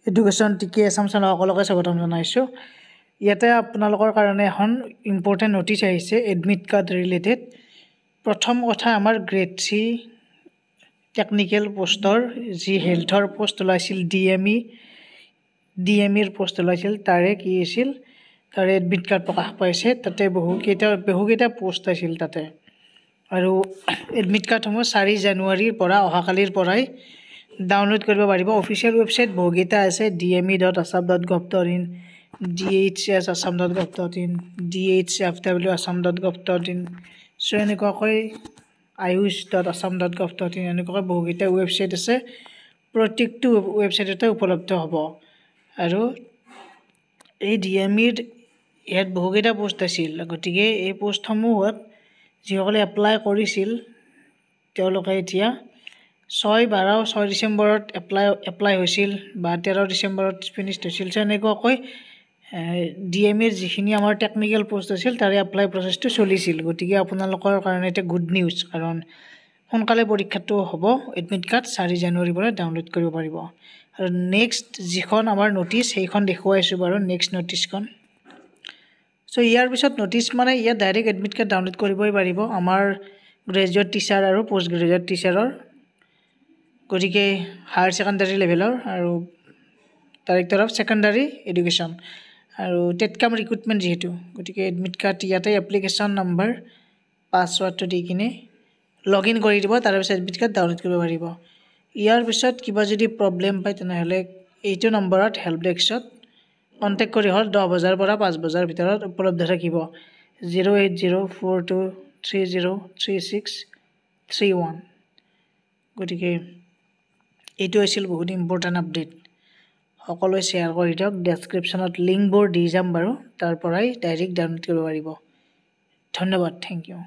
Education টিকে Assam channel সকলোকে স্বাগতম জনাইছোঁ। ইয়াতে আপোনালোকৰ কাৰণে এখন ইম্পৰ্টেণ্ট নটিচ আহিছে এডমিট কাৰ্ড ৰিলেটেড। প্ৰথম কথা আমাৰ গ্ৰেড 3 টেকনিকেল পোষ্টৰ যি হেল্থৰ পোষ্ট ওলাইছিল ডিএমইৰ পোষ্ট ওলাইছিল তাৰে কি আছিল তাৰে এডমিট কাৰ্ড প্ৰকাশ পাইছে। তাতে বহুকেইটা পোষ্ট আছিল তাতে আৰু এডমিট কাৰ্ডসমূহ 4 জানুৱাৰীৰ পৰা অহাকালিৰ পৰাই ডাউনলোড কৰিব পাৰিব। অফিচিয়েল ৱেবছাইট বহুকেইটা আছে dme.assam.gov.in, dhsassam.gov.in, dhfw.assam.gov.in, so এনেকুৱাকৈ ayush.assam.gov.in এনেকুৱাকৈ বহুকেইটা ৱেবছাইট আছে। প্ৰত্যেকটো ৱেবছাইটতে উপলব্ধ হ'ব আৰু এই ডিএমইৰ ইয়াত বহুকেইটা পোষ্ট আছিল। গতিকে এই পোষ্টসমূহত যিসকলে এপ্লাই কৰিছিল তেওঁলোকে এতিয়া 6 ডিচেম্বৰত এপ্লাই হৈছিল বা 13 ডিচেম্বৰত ফিনিশ্ড হৈছিল। এনেকুৱাকৈ ডিএমইৰ যিখিনি আমাৰ টেকনিকেল পোষ্ট আছিল তাৰে এপ্লাই প্ৰচেছটো চলিছিল। গতিকে আপোনালোকৰ কাৰণে এটা গুড নিউজ, কাৰণ সোনকালে পৰীক্ষাটো হ'ব। এডমিট কাৰ্ড 4 জানুৱাৰীৰ পৰা ডাউনলোড কৰিব পাৰিব। আৰু নেক্সট যিখন আমাৰ নটিচ সেইখন দেখুৱাইছোঁ বাৰু, নেক্সট নটিচখন। চ' ইয়াৰ পিছত নটিচ মানে ইয়াত ডাইৰেক্ট এডমিট কাৰ্ড ডাউনলোড কৰিবই পাৰিব আমাৰ গ্ৰেজুৱেট টিচাৰ আৰু পষ্ট গ্ৰেজুৱেট টিচাৰৰ। গতিকে হায়াৰ ছেকেণ্ডাৰী লেভেলৰ আৰু ডাইৰেক্টৰ অফ ছেকেণ্ডাৰী এডুকেশ্যন আৰু টেটকাম ৰিক্ৰুটমেণ্ট যিহেতু, গতিকে এডমিট কাৰ্ড ইয়াতে এপ্লিকেশ্যন নম্বৰ পাছৱাৰ্ডটো দি কিনে লগ ইন কৰি দিব, তাৰপিছত এডমিট কাৰ্ড ডাউনলোড কৰিব পাৰিব। ইয়াৰ পিছত কিবা যদি প্ৰব্লেম পায় তেনেহ'লে এইটো নম্বৰত হেল্প ডেস্কত কণ্টেক্ট কৰি হ'ল 10 বজাৰ পৰা 5 বজাৰ ভিতৰত উপলব্ধ থাকিব 08042303631। গতিকে এইটো আছিল বহুত ইম্পৰ্টেণ্ট আপডেট। সকলোৱে শ্বেয়াৰ কৰি দিয়ক। ডেছক্ৰিপশ্যনত লিংকবোৰ দি যাম বাৰু, তাৰ পৰাই ডাইৰেক্ট ডাউনলোড কৰিব পাৰিব। ধন্যবাদ, থেংক ইউ।